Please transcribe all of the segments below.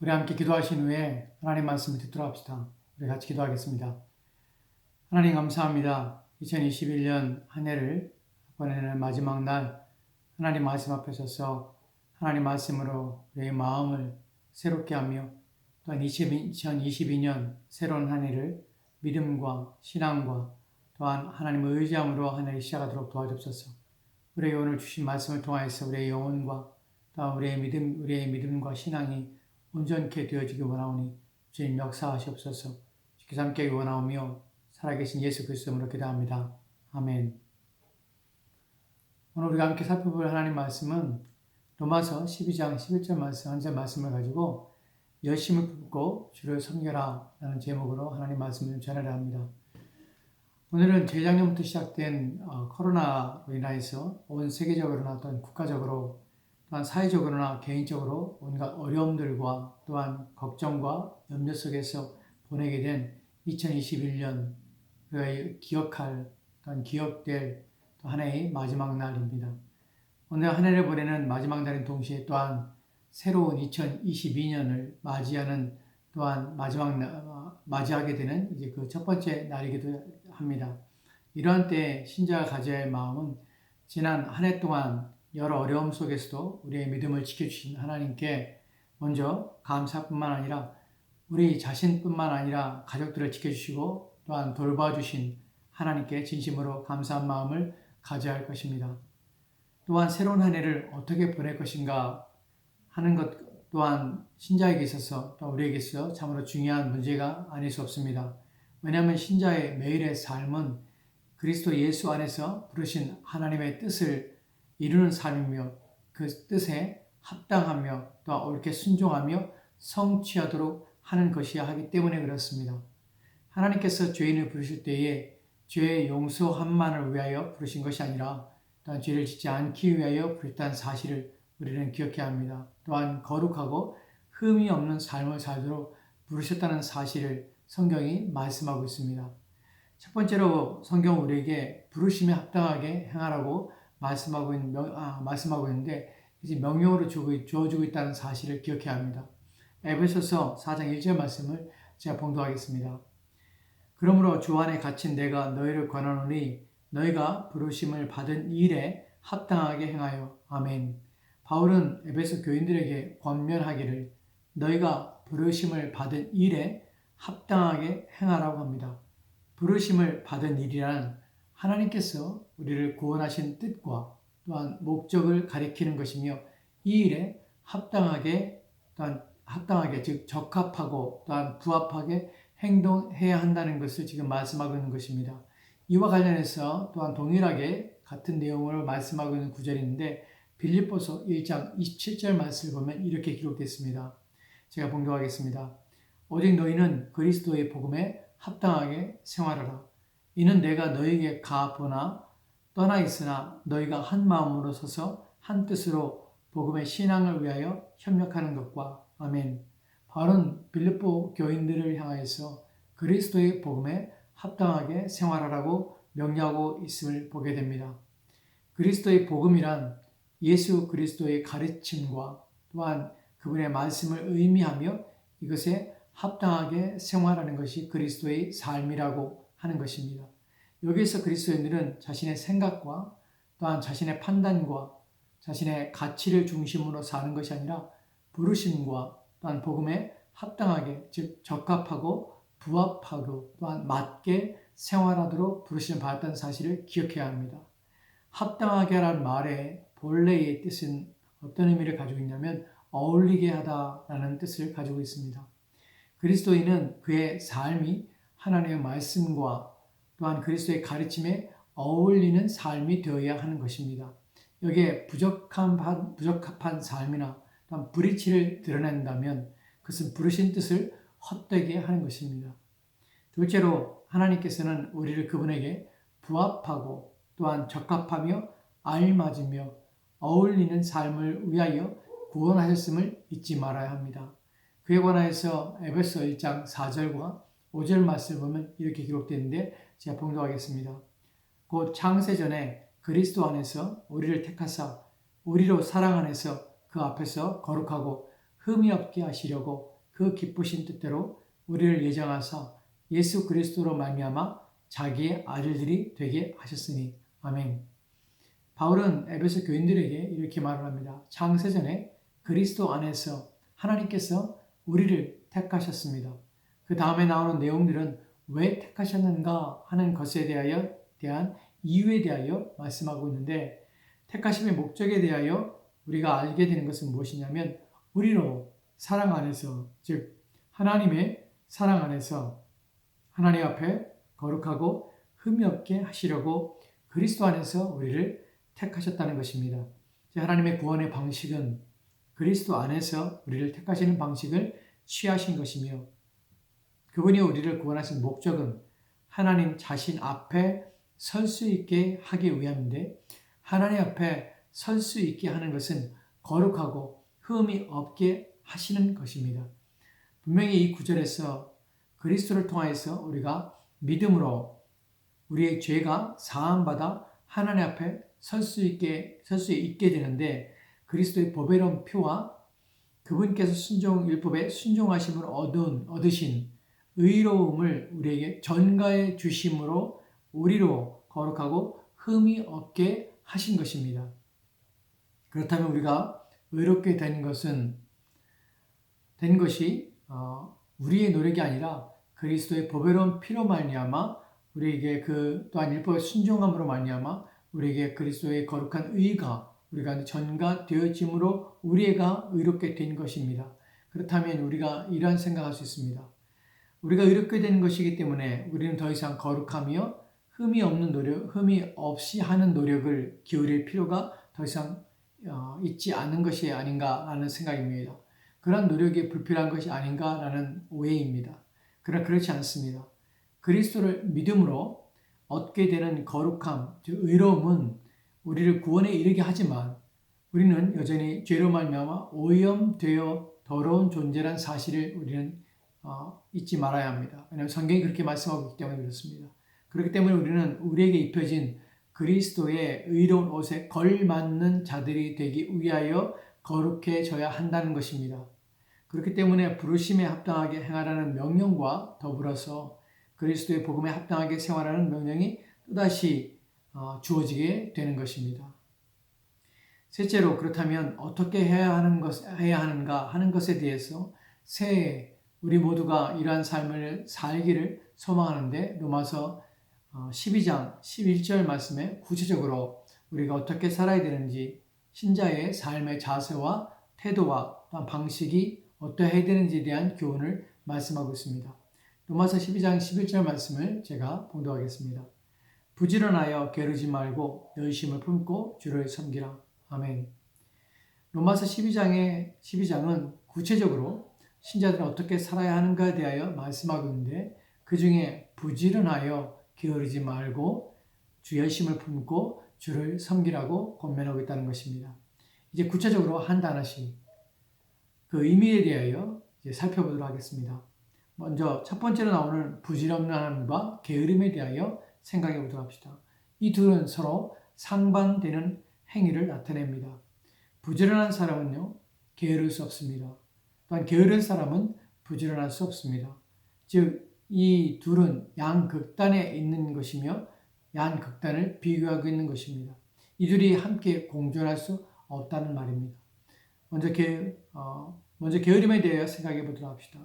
우리 함께 기도하신 후에 하나님 말씀을 듣도록 합시다. 우리 같이 기도하겠습니다. 하나님 감사합니다. 2021년 한 해를 보내는 마지막 날 하나님 말씀 앞에 서서 하나님 말씀으로 우리의 마음을 새롭게 하며 또한 2022년 새로운 한 해를 믿음과 신앙과 또한 하나님을 의지함으로 한 해를 시작하도록 도와주옵소서. 우리에게 오늘 주신 말씀을 통하여서 우리의 영혼과 또한 우리의 믿음과 신앙이 온전케 되어지기 원하오니 주님 역사하시옵소서. 주께서 함께 원하오며 살아계신 예수 그리스도로 기도합니다. 아멘. 오늘 우리가 함께 살펴볼 하나님 말씀은 로마서 12장 11절 말씀 한 절 말씀을 가지고 열심을 품고 주를 섬겨라 라는 제목으로 하나님 말씀을 전하려 합니다. 오늘은 재작년부터 시작된 코로나로 인하여서 온 세계적으로나 또한 국가적으로 또한 사회적으로나 개인적으로 온갖 어려움들과 또한 걱정과 염려 속에서 보내게 된 2021년 우리가 기억할 또한 기억될 또 하나의 마지막 날입니다. 오늘 한 해를 보내는 마지막 날인 동시에 또한 새로운 2022년을 맞이하는 또한 맞이하게 되는 이제 그 첫 번째 날이기도 합니다. 이러한 때 신자가 가져야 할 마음은 지난 한 해 동안 여러 어려움 속에서도 우리의 믿음을 지켜주신 하나님께 먼저 감사뿐만 아니라 우리 자신뿐만 아니라 가족들을 지켜주시고 또한 돌봐주신 하나님께 진심으로 감사한 마음을 가져야 할 것입니다. 또한 새로운 한 해를 어떻게 보낼 것인가 하는 것 또한 신자에게 있어서 또 우리에게 있어 참으로 중요한 문제가 아닐 수 없습니다. 왜냐하면 신자의 매일의 삶은 그리스도 예수 안에서 부르신 하나님의 뜻을 이루는 삶이며 그 뜻에 합당하며 또 옳게 순종하며 성취하도록 하는 것이야 하기 때문에 그렇습니다. 하나님께서 죄인을 부르실 때에 죄의 용서함만을 위하여 부르신 것이 아니라 또한 죄를 짓지 않기 위하여 부르셨다는 사실을 우리는 기억해야 합니다. 또한 거룩하고 흠이 없는 삶을 살도록 부르셨다는 사실을 성경이 말씀하고 있습니다. 첫 번째로 성경은 우리에게 부르심에 합당하게 행하라고 말씀하고 있는데 이제 명령으로 주어주고 있다는 사실을 기억해야 합니다. 에베소서 4장 1절 말씀을 제가 봉독하겠습니다. 그러므로 주 안에 갇힌 내가 너희를 권하노니 너희가 부르심을 받은 일에 합당하게 행하여. 아멘. 바울은 에베소 교인들에게 권면하기를 너희가 부르심을 받은 일에 합당하게 행하라고 합니다. 부르심을 받은 일이란 하나님께서 우리를 구원하신 뜻과 또한 목적을 가리키는 것이며 이 일에 합당하게 즉 적합하고 또한 부합하게 행동해야 한다는 것을 지금 말씀하고 있는 것입니다. 이와 관련해서 또한 동일하게 같은 내용을 말씀하고 있는 구절이 있는데 빌립보서 1장 27절 말씀을 보면 이렇게 기록됐습니다. 제가 봉독하겠습니다. 오직 너희는 그리스도의 복음에 합당하게 생활하라. 이는 내가 너희에게 가보나 떠나 있으나 너희가 한 마음으로 서서 한 뜻으로 복음의 신앙을 위하여 협력하는 것과. 아멘. 바울은 빌립보 교인들을 향하여서 그리스도의 복음에 합당하게 생활하라고 명령하고 있음을 보게 됩니다. 그리스도의 복음이란 예수 그리스도의 가르침과 또한 그분의 말씀을 의미하며 이것에 합당하게 생활하는 것이 그리스도의 삶이라고 하는 것입니다. 여기에서 그리스도인들은 자신의 생각과 또한 자신의 판단과 자신의 가치를 중심으로 사는 것이 아니라 부르심과 또한 복음에 합당하게 즉 적합하고 부합하고 또한 맞게 생활하도록 부르심을 받았다는 사실을 기억해야 합니다. 합당하게 하라는 말의 본래의 뜻은 어떤 의미를 가지고 있냐면 어울리게 하다라는 뜻을 가지고 있습니다. 그리스도인은 그의 삶이 하나님의 말씀과 또한 그리스도의 가르침에 어울리는 삶이 되어야 하는 것입니다. 여기에 부적합한 삶이나 또한 불이치를 드러낸다면 그것은 부르신 뜻을 헛되게 하는 것입니다. 둘째로 하나님께서는 우리를 그분에게 부합하고 또한 적합하며 알맞으며 어울리는 삶을 위하여 구원하셨음을 잊지 말아야 합니다. 그에 관하여서 에베소 1장 4절과 5절 말씀을 보면 이렇게 기록되는데 제가 봉독하겠습니다. 곧 창세전에 그리스도 안에서 우리를 택하사 우리로 사랑 안에서 그 앞에서 거룩하고 흠이 없게 하시려고 그 기쁘신 뜻대로 우리를 예정하사 예수 그리스도로 말미암아 자기의 아들들이 되게 하셨으니. 아멘. 바울은 에베소 교인들에게 이렇게 말을 합니다. 창세전에 그리스도 안에서 하나님께서 우리를 택하셨습니다. 그 다음에 나오는 내용들은 왜 택하셨는가 하는 것에 대한 이유에 대하여 말씀하고 있는데, 택하심의 목적에 대하여 우리가 알게 되는 것은 무엇이냐면, 우리로 사랑 안에서, 즉 하나님의 사랑 안에서 하나님 앞에 거룩하고 흠이 없게 하시려고 그리스도 안에서 우리를 택하셨다는 것입니다. 하나님의 구원의 방식은 그리스도 안에서 우리를 택하시는 방식을 취하신 것이며, 그분이 우리를 구원하신 목적은 하나님 자신 앞에 설 수 있게 하기 위함인데, 하나님 앞에 설 수 있게 하는 것은 거룩하고 흠이 없게 하시는 것입니다. 분명히 이 구절에서 그리스도를 통하여서 우리가 믿음으로 우리의 죄가 사함받아 하나님 앞에 설 수 있게 되는데, 그리스도의 보배로운 피와 그분께서 율법의 순종하심을 얻으신 의로움을 우리에게 전가해 주심으로 우리로 거룩하고 흠이 없게 하신 것입니다. 그렇다면 우리가 의롭게 된 것이 우리의 노력이 아니라 그리스도의 보배로운 피로 말미암아 우리에게 또한 율법의 순종함으로 말미암아 우리에게 그리스도의 거룩한 의가 우리가 전가되어짐으로 우리가 의롭게 된 것입니다. 그렇다면 우리가 이러한 생각할 수 있습니다. 우리가 의롭게 된 것이기 때문에 우리는 더 이상 거룩하며 흠이 없이 하는 노력을 기울일 필요가 더 이상 있지 않은 것이 아닌가라는 생각입니다. 그런 노력이 불필요한 것이 아닌가라는 오해입니다. 그러나 그렇지 않습니다. 그리스도를 믿음으로 얻게 되는 거룩함, 즉 의로움은 우리를 구원에 이르게 하지만 우리는 여전히 죄로 말미암아 오염되어 더러운 존재란 사실을 우리는 잊지 말아야 합니다. 왜냐하면 성경이 그렇게 말씀하고 있기 때문에 그렇습니다. 그렇기 때문에 우리는 우리에게 입혀진 그리스도의 의로운 옷에 걸맞는 자들이 되기 위하여 거룩해져야 한다는 것입니다. 그렇기 때문에 부르심에 합당하게 행하라는 명령과 더불어서 그리스도의 복음에 합당하게 생활하는 명령이 또다시 주어지게 되는 것입니다. 셋째로, 그렇다면 어떻게 해야 하는가 하는 것에 대해서 새해 우리 모두가 이러한 삶을 살기를 소망하는데, 로마서 12장 11절 말씀에 구체적으로 우리가 어떻게 살아야 되는지, 신자의 삶의 자세와 태도와 방식이 어떠해야 되는지에 대한 교훈을 말씀하고 있습니다. 로마서 12장 11절 말씀을 제가 봉독하겠습니다. 부지런하여 게으르지 말고 열심을 품고 주를 섬기라. 아멘. 로마서 12장은 구체적으로 신자들은 어떻게 살아야 하는가에 대하여 말씀하고 있는데, 그 중에 부지런하여 게으르지 말고 주 열심을 품고 주를 섬기라고 권면하고 있다는 것입니다. 이제 구체적으로 한 단어씩 그 의미에 대하여 이제 살펴보도록 하겠습니다. 먼저 첫 번째로 나오는 부지런함과 게으름에 대하여 생각해 보도록 합시다. 이 둘은 서로 상반되는 행위를 나타냅니다. 부지런한 사람은요, 게으를 수 없습니다. 또한 게으른 사람은 부지런할 수 없습니다. 즉, 이 둘은 양극단에 있는 것이며 양극단을 비교하고 있는 것입니다. 이 둘이 함께 공존할 수 없다는 말입니다. 먼저 게으름에 대하여 생각해 보도록 합시다.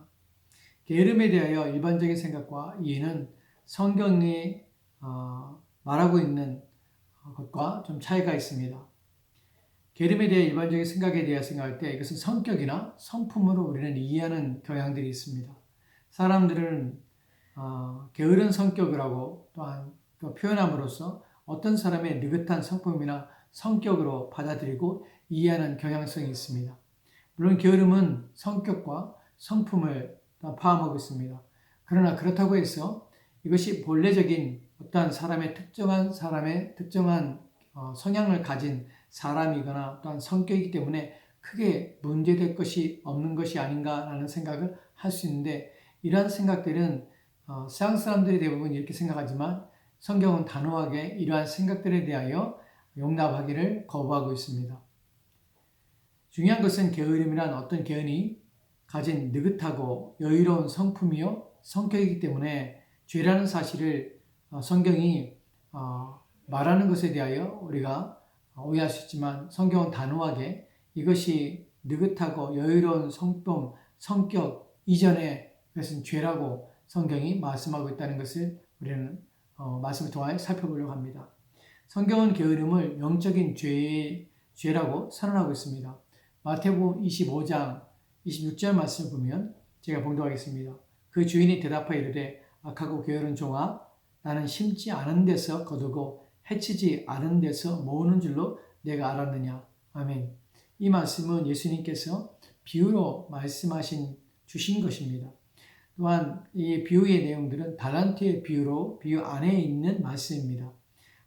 게으름에 대하여 일반적인 생각과 이해는 성경이 말하고 있는 것과 좀 차이가 있습니다. 게으름에 대해 일반적인 생각에 대해 생각할 때 이것은 성격이나 성품으로 우리는 이해하는 경향들이 있습니다. 사람들은 게으른 성격이라고 또한 표현함으로써 어떤 사람의 느긋한 성품이나 성격으로 받아들이고 이해하는 경향성이 있습니다. 물론 게으름은 성격과 성품을 포함하고 있습니다. 그러나 그렇다고 해서 이것이 본래적인 어떤 특정한 성향을 가진 사람이거나 또한 성격이기 때문에 크게 문제될 것이 없는 것이 아닌가라는 생각을 할 수 있는데, 이러한 생각들은 서양 사람들이 대부분 이렇게 생각하지만 성경은 단호하게 이러한 생각들에 대하여 용납하기를 거부하고 있습니다. 중요한 것은 게으름이란 어떤 개인이 가진 느긋하고 여유로운 성품이요 성격이기 때문에 죄라는 사실을 성경이 말하는 것에 대하여 우리가 오해할 수 있지만 성경은 단호하게 이것이 느긋하고 여유로운 성품, 성격 이전에 그것은 죄라고 성경이 말씀하고 있다는 것을 우리는 말씀을 통하여 살펴보려고 합니다. 성경은 게으름을 영적인 죄라고 선언하고 있습니다. 마태복음 25장 26절 말씀을 보면 제가 봉독하겠습니다. 그 주인이 대답하여 이르되 악하고 게으른 종아 나는 심지 않은 데서 거두고 해치지 않은 데서 모으는 줄로 내가 알았느냐. 아멘. 이 말씀은 예수님께서 비유로 말씀하신 주신 것입니다. 또한 이 비유의 내용들은 달란트의 비유 안에 있는 말씀입니다.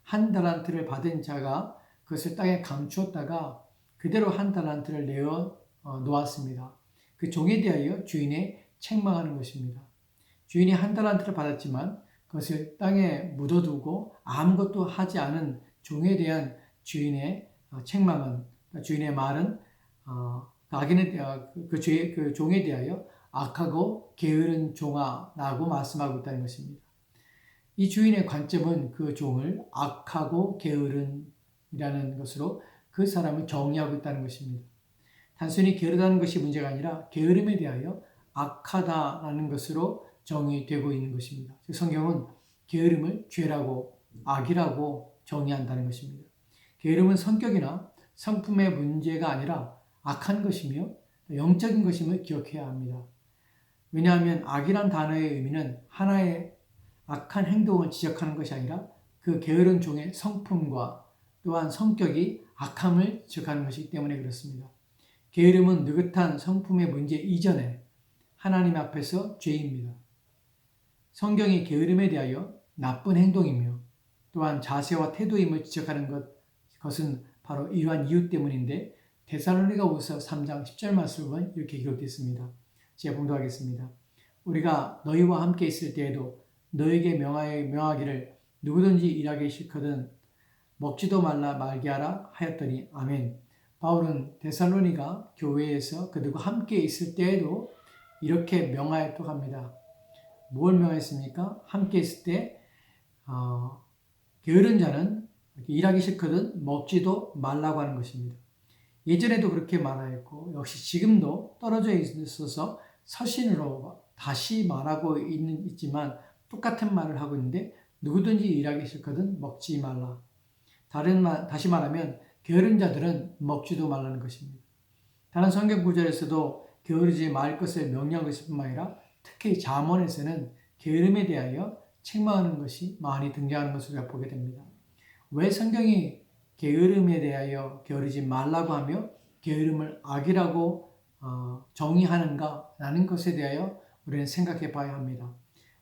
한 달란트를 받은 자가 그것을 땅에 감추었다가 그대로 한 달란트를 내어 놓았습니다. 그 종에 대하여 주인에 책망하는 것입니다. 주인이 한 달란트를 받았지만 그것을 땅에 묻어두고 아무것도 하지 않은 종에 대한 주인의 책망은, 주인의 말은 그 종에 대하여 악하고 게으른 종아라고 말씀하고 있다는 것입니다. 이 주인의 관점은 그 종을 악하고 게으른이라는 것으로 그 사람을 정의하고 있다는 것입니다. 단순히 게으르다는 것이 문제가 아니라 게으름에 대하여 악하다라는 것으로 정의되고 있는 것입니다. 성경은 게으름을 죄라고 악이라고 정의한다는 것입니다. 게으름은 성격이나 성품의 문제가 아니라 악한 것이며 영적인 것임을 기억해야 합니다. 왜냐하면 악이란 단어의 의미는 하나의 악한 행동을 지적하는 것이 아니라 그 게으른 종의 성품과 또한 성격이 악함을 지적하는 것이기 때문에 그렇습니다. 게으름은 느긋한 성품의 문제 이전에 하나님 앞에서 죄입니다. 성경이 게으름에 대하여 나쁜 행동이며 또한 자세와 태도임을 지적하는 것은 바로 이러한 이유 때문인데 데살로니가후서 3장 10절 말씀을 보면 이렇게 기록되어 있습니다. 제가 봉독하겠습니다. 우리가 너희와 함께 있을 때에도 너에게 명하기를 누구든지 일하기 싫거든 먹지도 말게 하라 하였더니 아멘. 바울은 데살로니가 교회에서 그들과 함께 있을 때에도 이렇게 명하였다고 합니다. 뭘 명했습니까? 함께 있을 때 게으른 자는 일하기 싫거든 먹지도 말라고 하는 것입니다. 예전에도 그렇게 말하였고 역시 지금도 떨어져 있어서 서신으로 다시 말하고 있지만 똑같은 말을 하고 있는데 누구든지 일하기 싫거든 먹지 말라. 다시 말하면 게으른 자들은 먹지도 말라는 것입니다. 다른 성경 구절에서도 게으르지 말 것을 명령하고 있을 뿐만 아니라 특히 잠언에서는 게으름에 대하여 책망하는 것이 많이 등장하는 것을 우리가 보게 됩니다. 왜 성경이 게으름에 대하여 게으르지 말라고 하며 게으름을 악이라고 정의하는가라는 것에 대하여 우리는 생각해 봐야 합니다.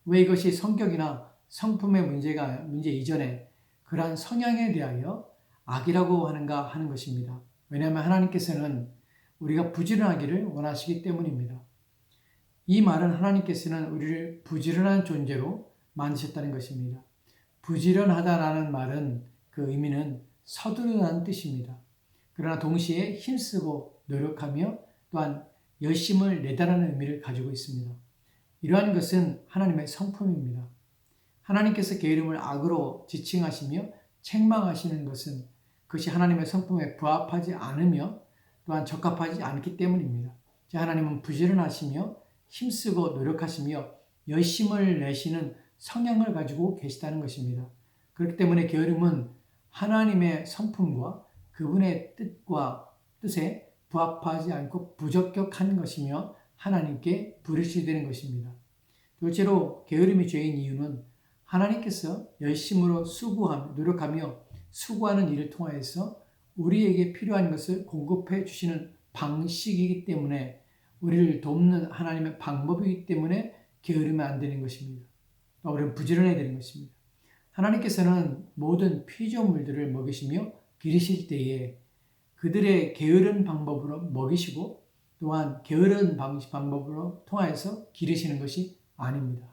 왜 이것이 성격이나 성품의 문제 이전에 그러한 성향에 대하여 악이라고 하는가 하는 것입니다. 왜냐하면 하나님께서는 우리가 부지런하기를 원하시기 때문입니다. 이 말은 하나님께서는 우리를 부지런한 존재로 만드셨다는 것입니다. 부지런하다라는 말은 그 의미는 서두르다는 뜻입니다. 그러나 동시에 힘쓰고 노력하며 또한 열심을 내다라는 의미를 가지고 있습니다. 이러한 것은 하나님의 성품입니다. 하나님께서 게으름을 악으로 지칭하시며 책망하시는 것은 그것이 하나님의 성품에 부합하지 않으며 또한 적합하지 않기 때문입니다. 하나님은 부지런하시며 힘쓰고 노력하시며 열심을 내시는 성향을 가지고 계시다는 것입니다. 그렇기 때문에 게으름은 하나님의 성품과 그분의 뜻에 부합하지 않고 부적격한 것이며 하나님께 불일치되는 것입니다. 둘째로 게으름이 죄인 이유는 하나님께서 열심으로 수고하며 노력하며 수고하는 일을 통하여서 우리에게 필요한 것을 공급해 주시는 방식이기 때문에 우리를 돕는 하나님의 방법이기 때문에 게으르면 안 되는 것입니다. 우리는 부지런해야 되는 것입니다. 하나님께서는 모든 피조물들을 먹이시며 기르실 때에 그들의 게으른 방법으로 먹이시고 또한 게으른 방법으로 통하여서 기르시는 것이 아닙니다.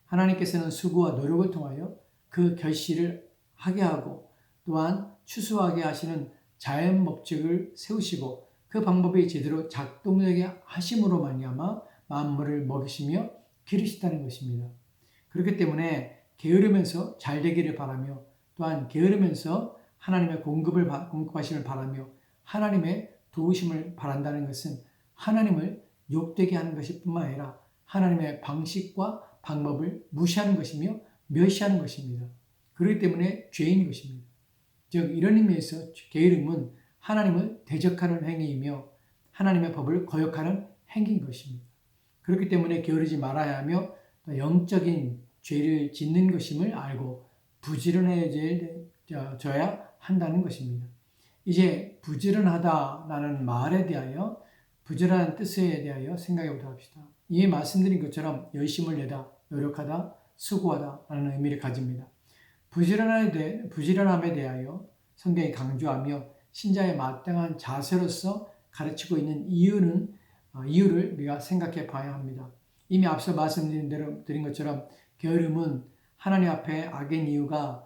하나님께서는 수고와 노력을 통하여 그 결실을 하게 하고 또한 추수하게 하시는 자연 법칙을 세우시고 그 방법이 제대로 작동되게 하심으로 말미암아 만물을 먹이시며 기르시다는 것입니다. 그렇기 때문에 게으르면서 잘 되기를 바라며 또한 게으르면서 하나님의 공급하심을 바라며 하나님의 도우심을 바란다는 것은 하나님을 욕되게 하는 것일 뿐만 아니라 하나님의 방식과 방법을 무시하는 것이며 멸시하는 것입니다. 그렇기 때문에 죄인 것입니다. 즉 이런 의미에서 게으름은 하나님을 대적하는 행위이며 하나님의 법을 거역하는 행위인 것입니다. 그렇기 때문에 게으르지 말아야 하며 영적인 죄를 짓는 것임을 알고 부지런해져야 한다는 것입니다. 이제 부지런하다라는 말에 대하여 부지런한 뜻에 대하여 생각해 보도록 합시다. 이 말씀드린 것처럼 열심을 내다, 노력하다, 수고하다라는 의미를 가집니다. 부지런함에 대하여 성경이 강조하며 신자의 마땅한 자세로서 가르치고 있는 이유를 우리가 생각해 봐야 합니다. 이미 앞서 말씀드린 것처럼 게으름은 하나님 앞에 악인 이유가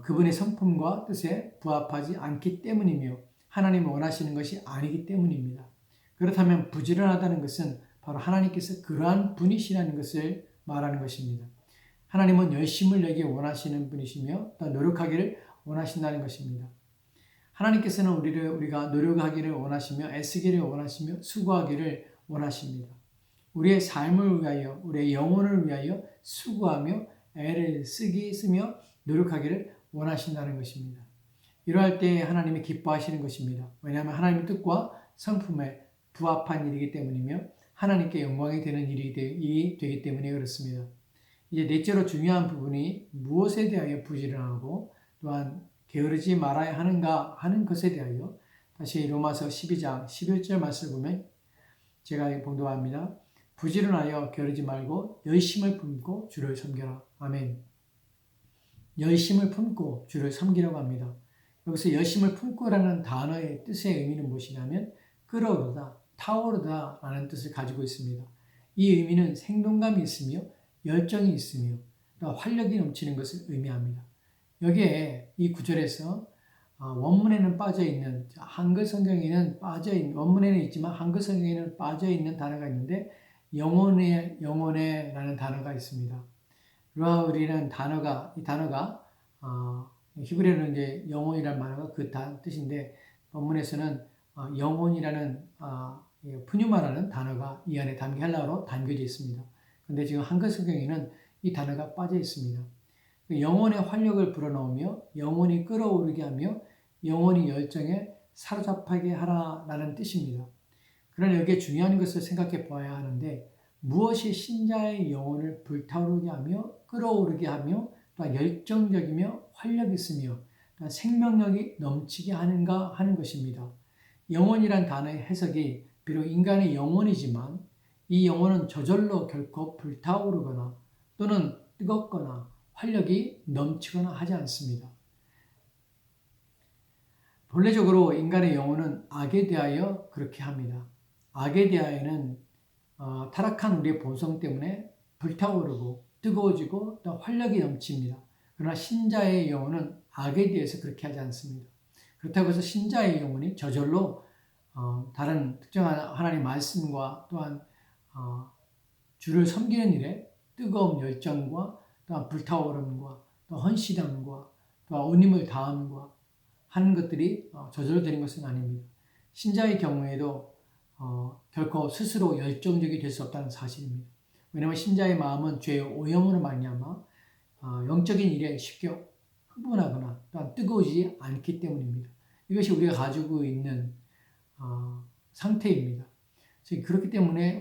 그분의 성품과 뜻에 부합하지 않기 때문이며 하나님이 원하시는 것이 아니기 때문입니다. 그렇다면 부지런하다는 것은 바로 하나님께서 그러한 분이시라는 것을 말하는 것입니다. 하나님은 열심을 내기 원하시는 분이시며 또 노력하기를 원하신다는 것입니다. 하나님께서는 우리가 노력하기를 원하시며 애쓰기를 원하시며 수고하기를 원하십니다. 우리의 삶을 위하여 우리의 영혼을 위하여 수고하며 애를 쓰며 노력하기를 원하신다는 것입니다. 이러할 때 하나님이 기뻐하시는 것입니다. 왜냐하면 하나님의 뜻과 성품에 부합한 일이기 때문이며 하나님께 영광이 되는 일이 되기 때문에 그렇습니다. 이제 넷째로 중요한 부분이 무엇에 대하여 부지런하고 또한 게으르지 말아야 하는가 하는 것에 대하여 다시 로마서 12장 11절 말씀을 보면 제가 봉독합니다. 부지런하여 게으르지 말고 열심을 품고 주를 섬겨라. 아멘. 열심을 품고 주를 섬기라고 합니다. 여기서 열심을 품고라는 단어의 뜻의 의미는 무엇이냐면 끓어오르다, 타오르다 라는 뜻을 가지고 있습니다. 이 의미는 생동감이 있으며 열정이 있으며 또 활력이 넘치는 것을 의미합니다. 여기에 이 구절에서 원문에는 빠져있는 한글 성경에는 원문에는 있지만 한글 성경에는 빠져있는 단어가 있는데 영혼에라는 단어가 있습니다. 루아울이라는 이 단어가 히브리어는 이제 영혼이라는 말과 그 뜻인데 본문에서는 영혼이라는 푸뉴마라는 단어가 이 안에 헬라어로 담겨져 있습니다. 그런데 지금 한글 성경에는 이 단어가 빠져 있습니다. 영혼의 활력을 불어넣으며 영혼이 끌어오르게 하며 영혼이 열정에 사로잡히게 하라라는 뜻입니다. 그러나 여기에 중요한 것을 생각해 보아야 하는데 무엇이 신자의 영혼을 불타오르게 하며 끌어오르게 하며 또 열정적이며 활력이 있으며 또 생명력이 넘치게 하는가 하는 것입니다. 영혼이란 단어의 해석이 비록 인간의 영혼이지만 이 영혼은 저절로 결코 불타오르거나 또는 뜨겁거나 활력이 넘치거나 하지 않습니다. 본래적으로 인간의 영혼은 악에 대하여 그렇게 합니다. 악에 대하여는 타락한 우리의 본성 때문에 불타오르고 뜨거워지고 또 활력이 넘칩니다. 그러나 신자의 영혼은 악에 대해서 그렇게 하지 않습니다. 그렇다고 해서 신자의 영혼이 저절로 다른 특정한 하나님의 말씀과 또한 주를 섬기는 일에 뜨거운 열정과 또한 불타오름과 또 헌신함과 또 온님을 다함과 하는 것들이 저절로 되는 것은 아닙니다. 신자의 경우에도 결코 스스로 열정적이 될 수 없다는 사실입니다. 왜냐하면 신자의 마음은 죄의 오염으로 말미암아 영적인 일에 쉽게 흥분하거나 또한 뜨거워지지 않기 때문입니다. 이것이 우리가 가지고 있는 상태입니다. 그렇기 때문에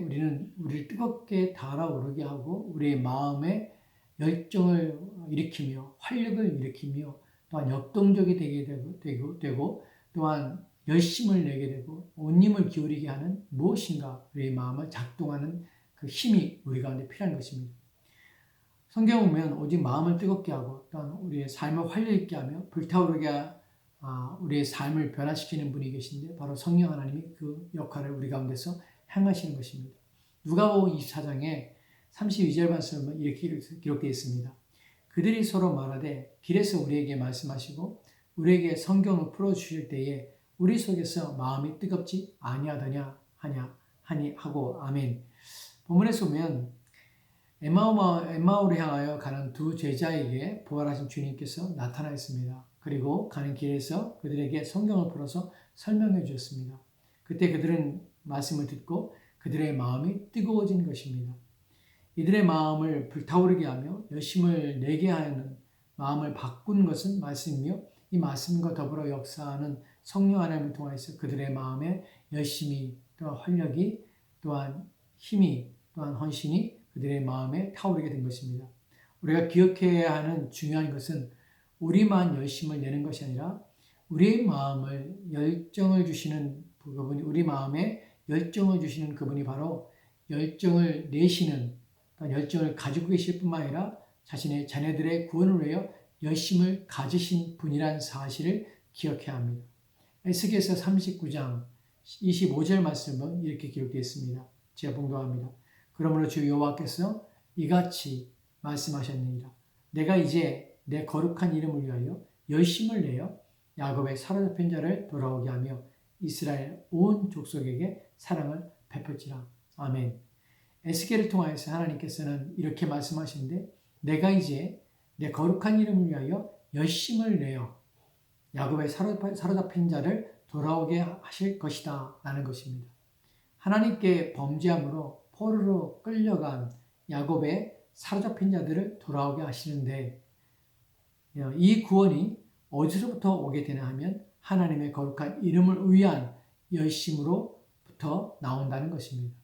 우리를 뜨겁게 달아오르게 하고 우리의 마음에 열정을 일으키며 활력을 일으키며 또한 역동적이 되게 되고 또한 열심을 내게 되고 온힘을 기울이게 하는 무엇인가 우리의 마음을 작동하는 그 힘이 우리 가운데 필요한 것입니다. 성경을 보면 오직 마음을 뜨겁게 하고 또한 우리의 삶을 활력 있게 하며 불타오르게 우리의 삶을 변화시키는 분이 계신데 바로 성령 하나님이 그 역할을 우리 가운데서 행하시는 것입니다. 누가복음 24장에 32절 말씀은 이렇게 기록되어 있습니다. 그들이 서로 말하되 길에서 우리에게 말씀하시고 우리에게 성경을 풀어주실 때에 우리 속에서 마음이 뜨겁지 아니하더냐 하니 하고 아멘. 본문에서 보면 엠마오를 향하여 가는 두 제자에게 부활하신 주님께서 나타나셨습니다. 그리고 가는 길에서 그들에게 성경을 풀어서 설명해 주셨습니다. 그때 그들은 말씀을 듣고 그들의 마음이 뜨거워진 것입니다. 이들의 마음을 불타오르게 하며 열심을 내게 하는 마음을 바꾼 것은 말씀이며 이 말씀과 더불어 역사하는 성령 하나님을 통해서 그들의 마음에 열심이 또한 활력이 또한 힘이 또한 헌신이 그들의 마음에 타오르게 된 것입니다. 우리가 기억해야 하는 중요한 것은 우리만 열심을 내는 것이 아니라 우리의 마음을 열정을 주시는 그분이 우리 마음에 열정을 주시는 그분이 바로 열정을 내시는 열정을 가지고 계실 뿐만 아니라 자신의 자녀들의 구원을 위하여 열심을 가지신 분이란 사실을 기억해야 합니다. 에스겔서 39장 25절 말씀은 이렇게 기록되어 있습니다. 제가 봉독합니다. 그러므로 주 여호와께서 이같이 말씀하셨느니라. 내가 이제 내 거룩한 이름을 위하여 열심을 내어 야곱의 사로잡힌 자를 돌아오게 하며 이스라엘 온 족속에게 사랑을 베풀지라. 아멘. 에스겔을 통하여서 하나님께서는 이렇게 말씀하시는데 내가 이제 내 거룩한 이름을 위하여 열심을 내어 야곱의 사로잡힌 자를 돌아오게 하실 것이다 라는 것입니다. 하나님께 범죄함으로 포로로 끌려간 야곱의 사로잡힌 자들을 돌아오게 하시는데 이 구원이 어디서부터 오게 되나 하면 하나님의 거룩한 이름을 위한 열심으로부터 나온다는 것입니다.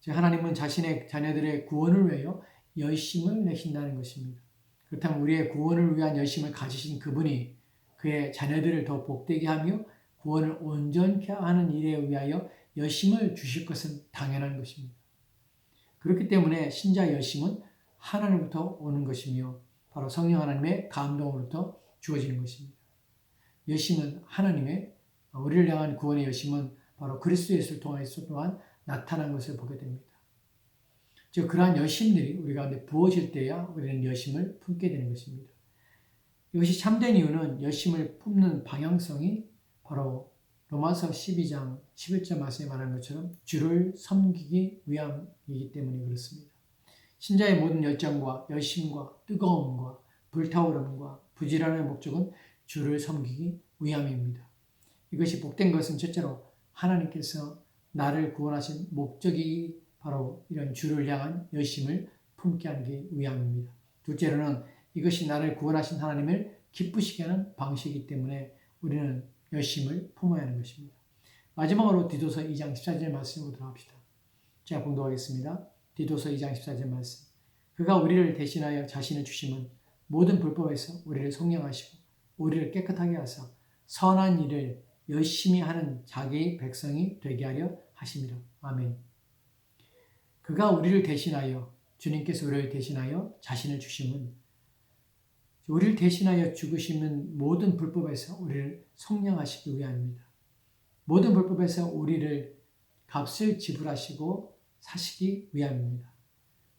하나님은 자신의 자녀들의 구원을 위하여 열심을 내신다는 것입니다. 그렇다면 우리의 구원을 위한 열심을 가지신 그분이 그의 자녀들을 더 복되게 하며 구원을 온전케 하는 일에 위하여 열심을 주실 것은 당연한 것입니다. 그렇기 때문에 신자의 열심은 하나님부터 오는 것이며 바로 성령 하나님의 감동으로부터 주어지는 것입니다. 열심은 하나님의 우리를 향한 구원의 열심은 바로 그리스도 예수를 통해서 또한 나타난 것을 보게 됩니다. 즉 그러한 열심들이 우리 가운데 부어질 때야 우리는 열심을 품게 되는 것입니다. 이것이 참된 이유는 열심을 품는 방향성이 바로 로마서 12장 11절 말씀에 말하는 것처럼 주를 섬기기 위함이기 때문에 그렇습니다. 신자의 모든 열정과 열심과 뜨거움과 불타오름과 부지런한 목적은 주를 섬기기 위함입니다. 이것이 복된 것은 첫째로 하나님께서 나를 구원하신 목적이 바로 이런 주를 향한 열심을 품게 하기 위함입니다. 둘째로는 이것이 나를 구원하신 하나님을 기쁘시게 하는 방식이기 때문에 우리는 열심을 품어야 하는 것입니다. 마지막으로 디도서 2장 14절 말씀으로 들어갑시다. 제가 봉독하겠습니다. 디도서 2장 14절 말씀. 그가 우리를 대신하여 자신을 주심은 모든 불법에서 우리를 속량하시고 우리를 깨끗하게 하사 선한 일을 열심히 하는 자기의 백성이 되게 하려 하심이라. 아멘. 그가 우리를 대신하여 주님께서 우리를 대신하여 자신을 주심은 우리를 대신하여 죽으시는 모든 불법에서 우리를 속량하시기 위함입니다. 모든 불법에서 우리를 값을 지불하시고 사시기 위함입니다.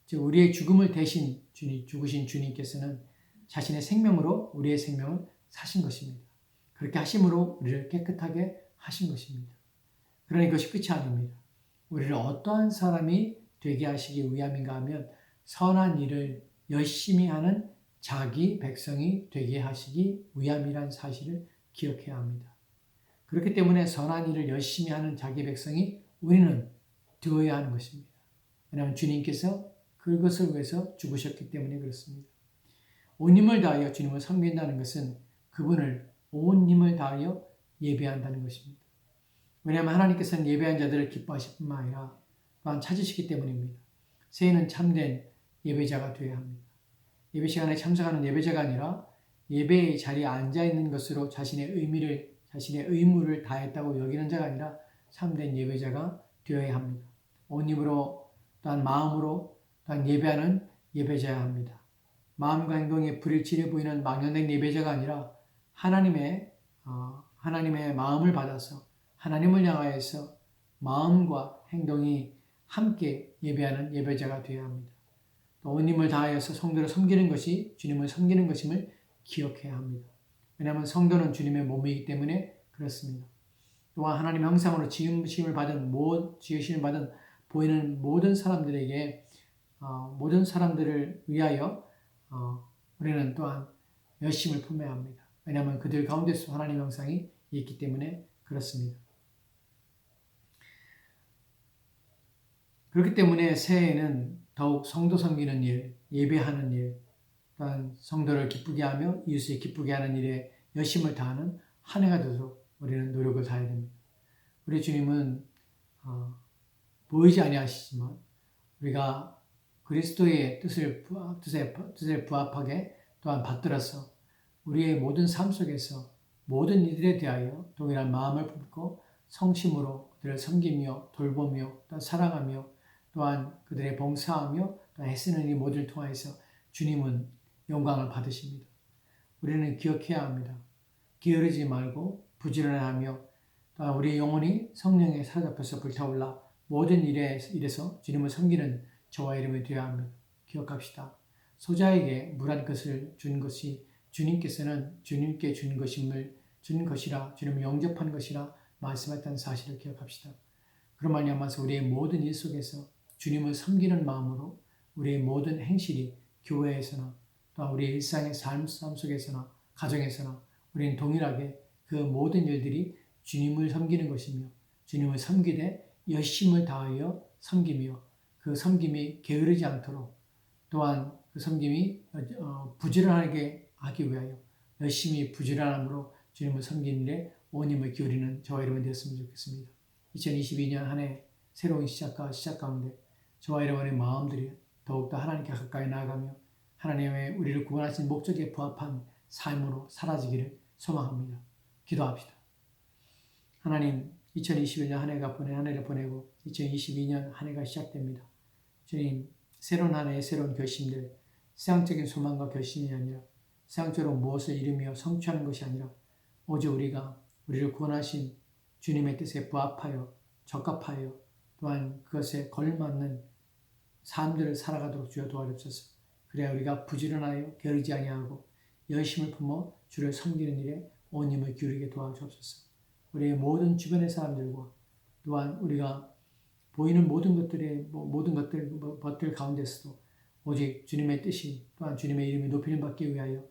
즉 우리의 죽음을 대신 죽으신 주님께서는 자신의 생명으로 우리의 생명을 사신 것입니다. 그렇게 하심으로 우리를 깨끗하게 하신 것입니다. 그러나 이것이 끝이 아닙니다. 우리를 어떠한 사람이 되게 하시기 위함인가 하면 선한 일을 열심히 하는 자기 백성이 되게 하시기 위함이란 사실을 기억해야 합니다. 그렇기 때문에 선한 일을 열심히 하는 자기 백성이 우리는 되어야 하는 것입니다. 왜냐하면 주님께서 그것을 위해서 죽으셨기 때문에 그렇습니다. 온 힘을 다하여 주님을 섬긴다는 것은 그분을 온 힘을 다하여 예배한다는 것입니다. 왜냐하면 하나님께서는 예배한 자들을 기뻐하실 뿐만 아니라 또한 찾으시기 때문입니다. 새해는 참된 예배자가 되어야 합니다. 예배 시간에 참석하는 예배자가 아니라 예배의 자리에 앉아있는 것으로 자신의 의무를 다했다고 여기는 자가 아니라 참된 예배자가 되어야 합니다. 온 힘으로 또한 마음으로 또한 예배하는 예배자야 합니다. 마음과 행동에 불일치를 보이는 망연된 예배자가 아니라 하나님의 마음을 받아서 하나님을 향하여서 마음과 행동이 함께 예배하는 예배자가 되어야 합니다. 또 온 힘을 다하여서 성도를 섬기는 것이 주님을 섬기는 것임을 기억해야 합니다. 왜냐하면 성도는 주님의 몸이기 때문에 그렇습니다. 또한 하나님 형상으로 지으심을 받은 보이는 모든 사람들에게 모든 사람들을 위하여 우리는 또한 열심을 품어야 합니다. 왜냐하면 그들 가운데서 하나님 형상이 있기 때문에 그렇습니다. 그렇기 때문에 새해에는 더욱 성도 섬기는 일, 예배하는 일, 또한 성도를 기쁘게 하며 이웃을 기쁘게 하는 일에 열심을 다하는 한 해가 되도록 우리는 노력을 다해야 됩니다. 우리 주님은 보이지 아니하시지만 우리가 그리스도의 뜻에 부합하게 또한 받들어서 우리의 모든 삶 속에서 모든 이들에 대하여 동일한 마음을 품고 성심으로 그들을 섬기며 돌보며 또한 사랑하며 또한 그들의 봉사하며 또한 애쓰는 이 모두를 통하여서 주님은 영광을 받으십니다. 우리는 기억해야 합니다. 게으르지 말고 부지런하며 또한 우리의 영혼이 성령에 사로잡혀서 불타올라 모든 일에서 주님을 섬기는 저와 여러분이 되어야 합니다. 기억합시다. 소자에게 물 한 것을 준 것이 주님께서는 주님께 준 것이라 주님을 영접한 것이라 말씀했다는 사실을 기억합시다. 그런 말미암아서 우리의 모든 일 속에서 주님을 섬기는 마음으로 우리의 모든 행실이 교회에서나 또한 우리의 일상의 삶 속에서나 가정에서나 우리는 동일하게 그 모든 일들이 주님을 섬기는 것이며 주님을 섬기되 열심을 다하여 섬기며 그 섬김이 게으르지 않도록 또한 그 섬김이 부지런하게 하기 위하여 열심히 부지런함으로 주님을 섬기는 일에 온 힘을 기울이는 저와 여러분 되었으면 좋겠습니다. 2022년 한 해 새로운 시작 가운데 저와 여러분의 마음들이 더욱더 하나님께 가까이 나아가며 하나님의 우리를 구원하신 목적에 부합한 삶으로 사라지기를 소망합니다. 기도합시다. 하나님, 2021년 한 해를 보내고 2022년 한 해가 시작됩니다. 주님, 새로운 한 해의 새로운 결심들, 세상적인 소망과 결심이 아니라 세상적으로 무엇을 이루며 성취하는 것이 아니라 오직 우리가 우리를 구원하신 주님의 뜻에 부합하여 적합하여 또한 그것에 걸맞는 삶들을 살아가도록 주여 도와주옵소서. 그래야 우리가 부지런하여 게으르지 아니하고 열심을 품어 주를 섬기는 일에 온 힘을 기울이게 도와주옵소서. 우리의 모든 주변의 사람들과 또한 우리가 보이는 모든 것들 가운데서도 오직 주님의 뜻이 또한 주님의 이름이 높이는 받기 위하여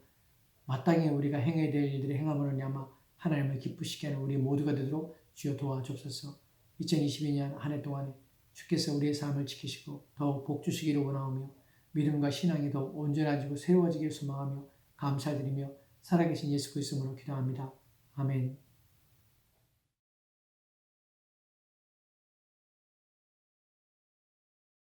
마땅히 우리가 행해야 될 일들을 행함으로 냐마 하나님을 기쁘시게 하는 우리 모두가 되도록 주여 도와주옵소서. 2022년 한 해 동안에 주께서 우리의 삶을 지키시고 더욱 복 주시기를 원하오며 믿음과 신앙이 더욱 온전해지고 새로워지기를 소망하며 감사드리며 살아계신 예수 그리스도로 기도합니다. 아멘.